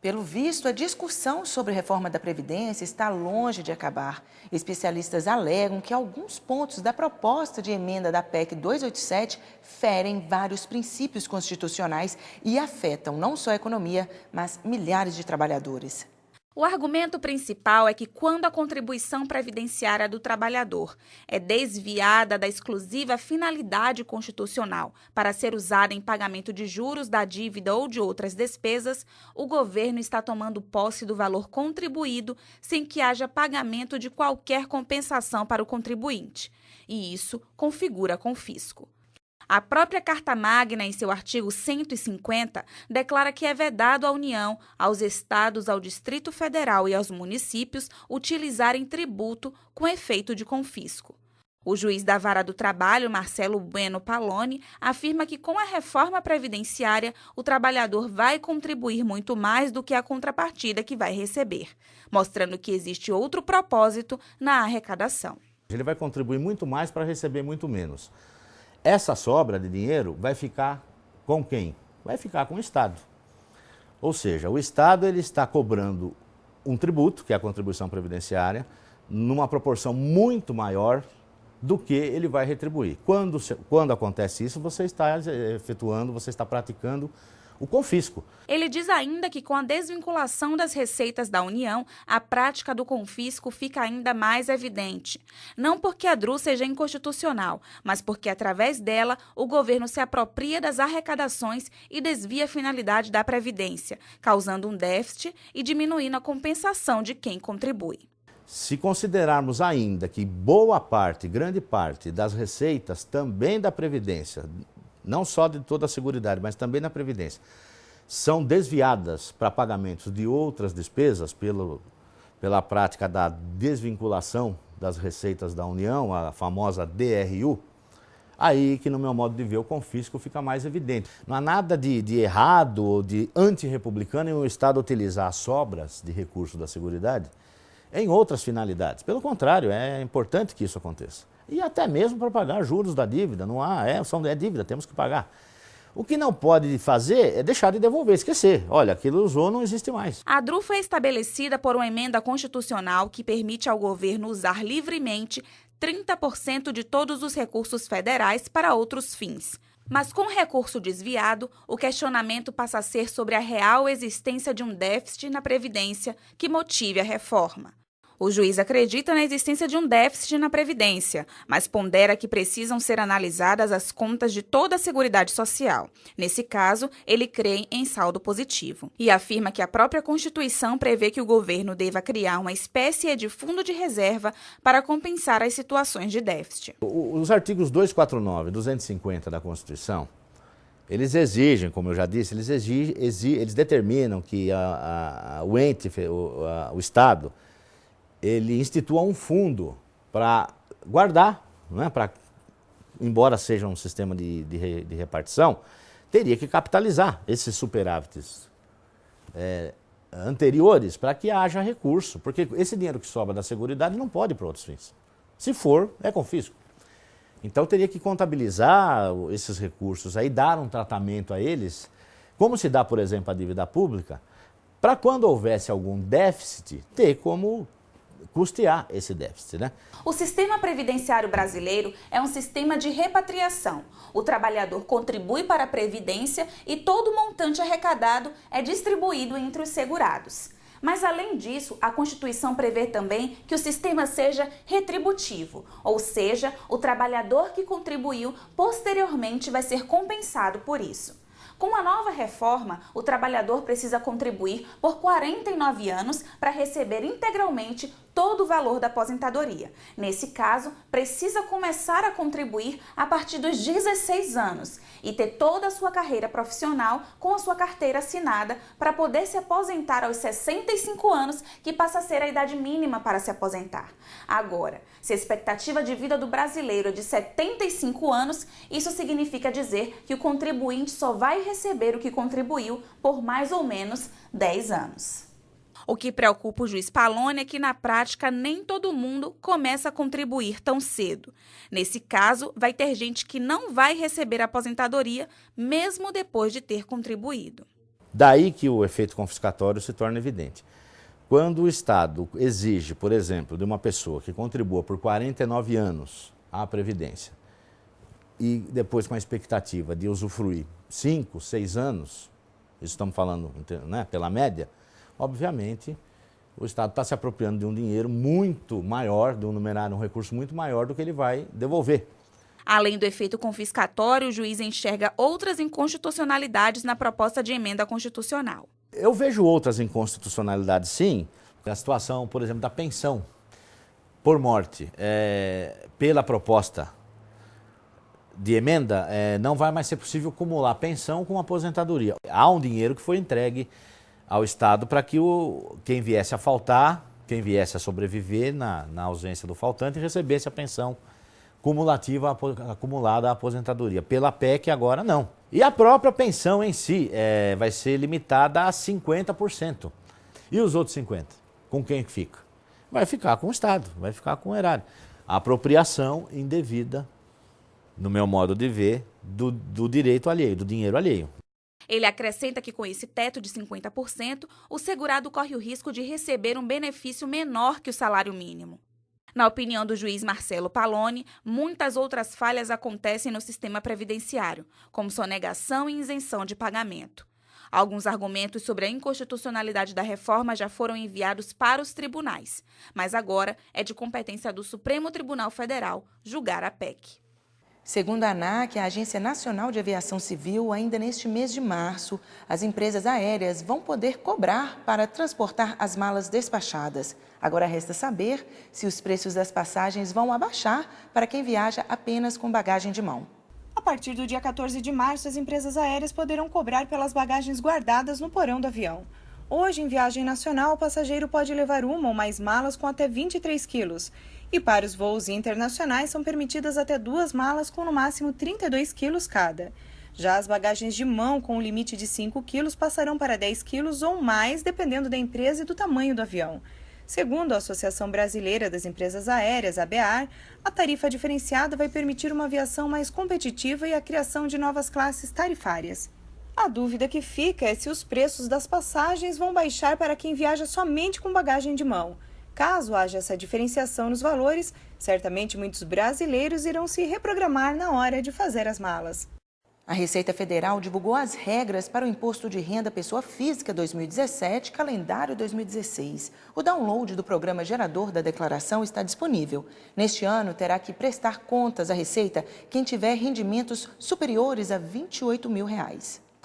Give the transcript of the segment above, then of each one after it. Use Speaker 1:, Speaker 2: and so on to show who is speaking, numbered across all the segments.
Speaker 1: Pelo visto, a discussão sobre reforma da Previdência está longe de acabar. Especialistas alegam que alguns pontos da proposta de emenda da PEC 287 ferem vários princípios constitucionais e afetam não só a economia, mas milhares de trabalhadores.
Speaker 2: O argumento principal é que quando a contribuição previdenciária do trabalhador é desviada da exclusiva finalidade constitucional para ser usada em pagamento de juros da dívida ou de outras despesas, o governo está tomando posse do valor contribuído sem que haja pagamento de qualquer compensação para o contribuinte. E isso configura confisco. A própria Carta Magna, em seu artigo 150, declara que é vedado à União, aos estados, ao Distrito Federal e aos municípios utilizarem tributo com efeito de confisco. O juiz da Vara do Trabalho, Marcelo Bueno Paloni, afirma que com a reforma previdenciária, o trabalhador vai contribuir muito mais do que a contrapartida que vai receber, mostrando que existe outro propósito na arrecadação.
Speaker 3: Ele vai contribuir muito mais para receber muito menos. Essa sobra de dinheiro vai ficar com quem? Vai ficar com o Estado. Ou seja, o Estado ele está cobrando um tributo, que é a contribuição previdenciária, numa proporção muito maior do que ele vai retribuir. Quando acontece isso, você está efetuando, você está praticando o confisco.
Speaker 2: Ele diz ainda que com a desvinculação das receitas da União, a prática do confisco fica ainda mais evidente. Não porque a DRU seja inconstitucional, mas porque através dela o governo se apropria das arrecadações e desvia a finalidade da Previdência, causando um déficit e diminuindo a compensação de quem contribui.
Speaker 3: Se considerarmos ainda que boa parte, grande parte das receitas também da Previdência, não só de toda a Seguridade, mas também na Previdência, são desviadas para pagamentos de outras despesas pela prática da desvinculação das receitas da União, a famosa DRU, aí que, no meu modo de ver, o confisco fica mais evidente. Não há nada de errado ou de antirrepublicano em o Estado utilizar as sobras de recursos da Seguridade em outras finalidades. Pelo contrário, é importante que isso aconteça. E até mesmo para pagar juros da dívida, não há, é dívida, temos que pagar. O que não pode fazer é deixar de devolver, esquecer. Olha, aquilo usou, não existe mais.
Speaker 2: A DRU foi estabelecida por uma emenda constitucional que permite ao governo usar livremente 30% de todos os recursos federais para outros fins. Mas com o recurso desviado, o questionamento passa a ser sobre a real existência de um déficit na Previdência que motive a reforma. O juiz acredita na existência de um déficit na Previdência, mas pondera que precisam ser analisadas as contas de toda a Seguridade Social. Nesse caso, ele crê em saldo positivo e afirma que a própria Constituição prevê que o governo deva criar uma espécie de fundo de reserva para compensar as situações de déficit.
Speaker 3: Os artigos 249 e 250 da Constituição, eles exigem, como eu já disse, eles determinam que o ente, o Estado, ele institua um fundo para guardar, né, embora seja um sistema de repartição, teria que capitalizar esses superávites anteriores para que haja recurso, porque esse dinheiro que sobra da Seguridade não pode ir para outros fins. Se for, é confisco. Então teria que contabilizar esses recursos aí, dar um tratamento a eles, como se dá, por exemplo, a dívida pública, para quando houvesse algum déficit, ter como custear esse déficit, né?
Speaker 2: O sistema previdenciário brasileiro é um sistema de repatriação. O trabalhador contribui para a Previdência e todo o montante arrecadado é distribuído entre os segurados. Mas, além disso, a Constituição prevê também que o sistema seja retributivo, ou seja, o trabalhador que contribuiu posteriormente vai ser compensado por isso. Com a nova reforma, o trabalhador precisa contribuir por 49 anos para receber integralmente todo o valor da aposentadoria. Nesse caso, precisa começar a contribuir a partir dos 16 anos e ter toda a sua carreira profissional com a sua carteira assinada para poder se aposentar aos 65 anos, que passa a ser a idade mínima para se aposentar. Agora, se a expectativa de vida do brasileiro é de 75 anos, isso significa dizer que o contribuinte só vai receber o que contribuiu por mais ou menos 10 anos. O que preocupa o juiz Paloni é que, na prática, nem todo mundo começa a contribuir tão cedo. Nesse caso, vai ter gente que não vai receber a aposentadoria, mesmo depois de ter contribuído.
Speaker 3: Daí que o efeito confiscatório se torna evidente. Quando o Estado exige, por exemplo, de uma pessoa que contribua por 49 anos à Previdência e depois com a expectativa de usufruir 5, 6 anos, isso estamos falando, né, pela média, obviamente o Estado está se apropriando de um dinheiro muito maior, de um numerário, um recurso muito maior do que ele vai devolver.
Speaker 2: Além do efeito confiscatório, o juiz enxerga outras inconstitucionalidades na proposta de emenda constitucional.
Speaker 3: Eu vejo outras inconstitucionalidades, sim. A situação, por exemplo, da pensão por morte, pela proposta de emenda, não vai mais ser possível acumular pensão com aposentadoria. Há um dinheiro que foi entregue ao Estado para que quem viesse a faltar, quem viesse a sobreviver na ausência do faltante, recebesse a pensão cumulativa acumulada à aposentadoria. Pela PEC agora não. E a própria pensão em si vai ser limitada a 50%. E os outros 50%? Com quem fica? Vai ficar com o Estado, vai ficar com o erário. A apropriação indevida, no meu modo de ver, do direito alheio, do dinheiro alheio.
Speaker 2: Ele acrescenta que com esse teto de 50%, o segurado corre o risco de receber um benefício menor que o salário mínimo. Na opinião do juiz Marcelo Palloni, muitas outras falhas acontecem no sistema previdenciário, como sonegação e isenção de pagamento. Alguns argumentos sobre a inconstitucionalidade da reforma já foram enviados para os tribunais, mas agora é de competência do Supremo Tribunal Federal julgar a PEC.
Speaker 1: Segundo a ANAC, a Agência Nacional de Aviação Civil, ainda neste mês de março, as empresas aéreas vão poder cobrar para transportar as malas despachadas. Agora resta saber se os preços das passagens vão abaixar para quem viaja apenas com bagagem de mão.
Speaker 4: A partir do dia 14 de março, as empresas aéreas poderão cobrar pelas bagagens guardadas no porão do avião. Hoje, em viagem nacional, o passageiro pode levar uma ou mais malas com até 23 quilos. E para os voos internacionais, são permitidas até 2 malas com no máximo 32 quilos cada. Já as bagagens de mão com um limite de 5 quilos passarão para 10 quilos ou mais, dependendo da empresa e do tamanho do avião. Segundo a Associação Brasileira das Empresas Aéreas, ABAR, a tarifa diferenciada vai permitir uma aviação mais competitiva e a criação de novas classes tarifárias. A dúvida que fica é se os preços das passagens vão baixar para quem viaja somente com bagagem de mão. Caso haja essa diferenciação nos valores, certamente muitos brasileiros irão se reprogramar na hora de fazer as malas.
Speaker 1: A Receita Federal divulgou as regras para o Imposto de Renda Pessoa Física 2017, calendário 2016. O download do programa gerador da declaração está disponível. Neste ano, terá que prestar contas à Receita quem tiver rendimentos superiores a R$ 28 mil.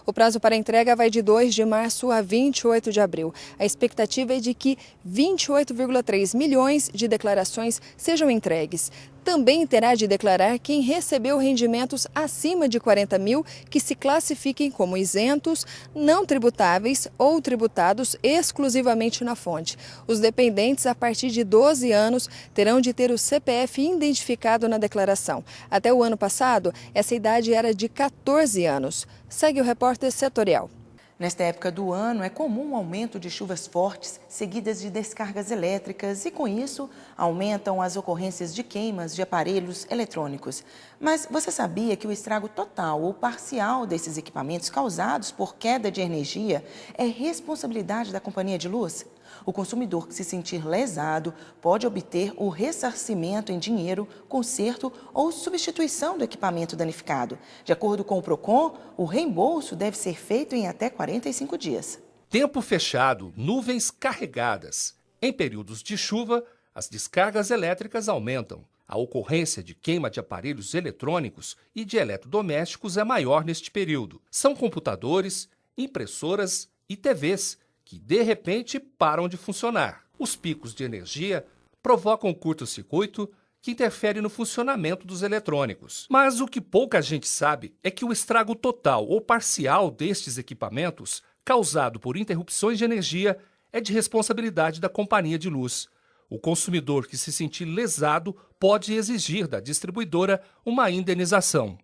Speaker 5: O prazo para entrega vai de 2 de março a 28 de abril. A expectativa é de que 28,3 milhões de declarações sejam entregues. Também terá de declarar quem recebeu rendimentos acima de 40 mil que se classifiquem como isentos, não tributáveis ou tributados exclusivamente na fonte. Os dependentes a partir de 12 anos terão de ter o CPF identificado na declaração. Até o ano passado, essa idade era de 14 anos. Segue o repórter setorial.
Speaker 1: Nesta época do ano, é comum um aumento de chuvas fortes, seguidas de descargas elétricas, e com isso, aumentam as ocorrências de queimas de aparelhos eletrônicos. Mas você sabia que o estrago total ou parcial desses equipamentos causados por queda de energia é responsabilidade da companhia de luz? O consumidor que se sentir lesado pode obter o ressarcimento em dinheiro, conserto ou substituição do equipamento danificado. De acordo com o PROCON, o reembolso deve ser feito em até 45 dias.
Speaker 6: Tempo fechado, nuvens carregadas. Em períodos de chuva, as descargas elétricas aumentam. A ocorrência de queima de aparelhos eletrônicos e de eletrodomésticos é maior neste período. São computadores, impressoras e TVs que, de repente, param de funcionar. Os picos de energia provocam curto-circuito que interfere no funcionamento dos eletrônicos. Mas o que pouca gente sabe é que o estrago total ou parcial destes equipamentos, causado por interrupções de energia, é de responsabilidade da companhia de luz. O consumidor que se sentir lesado pode exigir da distribuidora uma indenização.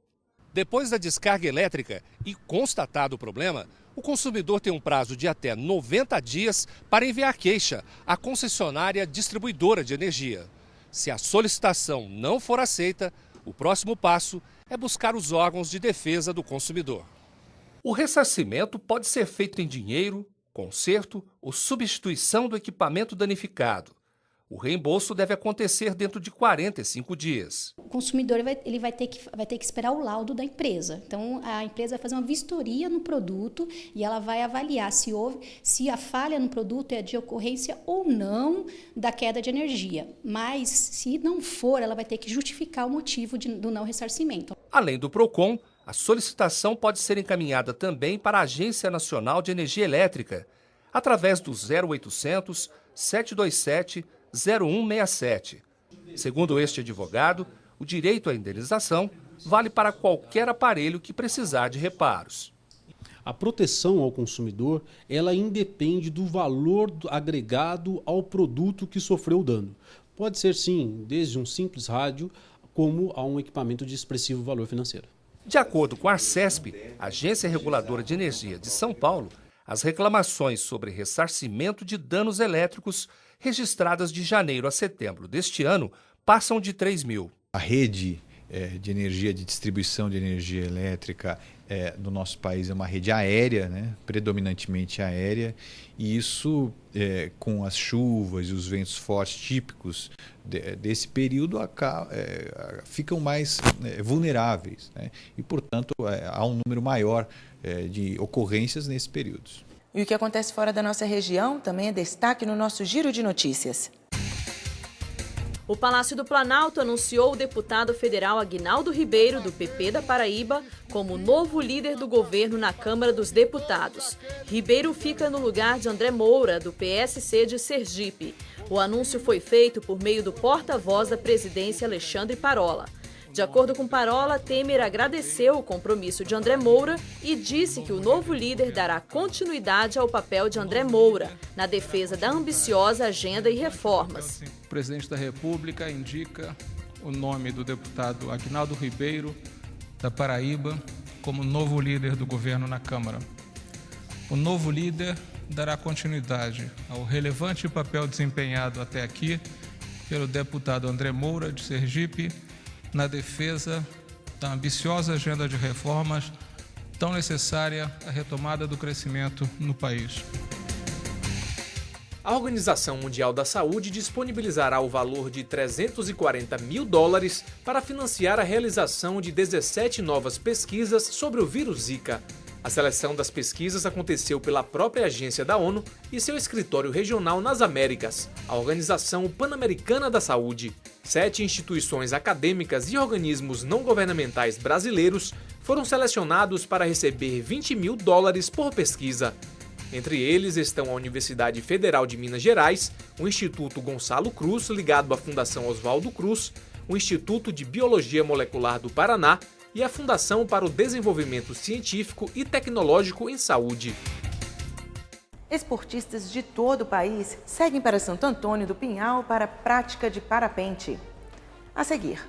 Speaker 6: Depois da descarga elétrica e constatado o problema, o consumidor tem um prazo de até 90 dias para enviar queixa à concessionária distribuidora de energia. Se a solicitação não for aceita, o próximo passo é buscar os órgãos de defesa do consumidor. O ressarcimento pode ser feito em dinheiro, conserto ou substituição do equipamento danificado. O reembolso deve acontecer dentro de 45 dias.
Speaker 7: O consumidor vai ter que esperar o laudo da empresa. Então, a empresa vai fazer uma vistoria no produto e ela vai avaliar se a falha no produto é de ocorrência ou não da queda de energia. Mas, se não for, ela vai ter que justificar o motivo do não ressarcimento.
Speaker 6: Além do PROCON, a solicitação pode ser encaminhada também para a Agência Nacional de Energia Elétrica, através do 0800 727 0167. Segundo este advogado, o direito à indenização vale para qualquer aparelho que precisar de reparos.
Speaker 8: A proteção ao consumidor, ela independe do valor agregado ao produto que sofreu o dano. Pode ser, sim, desde um simples rádio, como a um equipamento de expressivo valor financeiro.
Speaker 6: De acordo com a Arcesp, Agência Reguladora de Energia de São Paulo, as reclamações sobre ressarcimento de danos elétricos registradas de janeiro a setembro deste ano passam de 3.000.
Speaker 9: A rede de energia, de distribuição de energia elétrica no nosso país é uma rede aérea, né? Predominantemente aérea, e isso, com as chuvas e os ventos fortes típicos desse período, ficam mais vulneráveis, né? E, portanto, há um número maior de ocorrências nesses períodos.
Speaker 1: E o que acontece fora da nossa região também é destaque no nosso Giro de Notícias.
Speaker 10: O Palácio do Planalto anunciou o deputado federal Aguinaldo Ribeiro, do PP da Paraíba, como novo líder do governo na Câmara dos Deputados. Ribeiro fica no lugar de André Moura, do PSC de Sergipe. O anúncio foi feito por meio do porta-voz da presidência, Alexandre Parola. De acordo com Parola, Temer agradeceu o compromisso de André Moura e disse que o novo líder dará continuidade ao papel de André Moura na defesa da ambiciosa agenda e reformas.
Speaker 11: O presidente da República indica o nome do deputado Aguinaldo Ribeiro, da Paraíba, como novo líder do governo na Câmara. O novo líder dará continuidade ao relevante papel desempenhado até aqui pelo deputado André Moura, de Sergipe, na defesa da ambiciosa agenda de reformas tão necessária à retomada do crescimento no país.
Speaker 12: A Organização Mundial da Saúde disponibilizará o valor de $340 mil para financiar a realização de 17 novas pesquisas sobre o vírus Zika. A seleção das pesquisas aconteceu pela própria agência da ONU e seu escritório regional nas Américas, a Organização Pan-Americana da Saúde. 7 instituições acadêmicas e organismos não governamentais brasileiros foram selecionados para receber $20 mil por pesquisa. Entre eles estão a Universidade Federal de Minas Gerais, o Instituto Gonçalo Cruz, ligado à Fundação Oswaldo Cruz, o Instituto de Biologia Molecular do Paraná e a Fundação para o Desenvolvimento Científico e Tecnológico em Saúde.
Speaker 1: Esportistas de todo o país seguem para Santo Antônio do Pinhal para a prática de parapente. A seguir.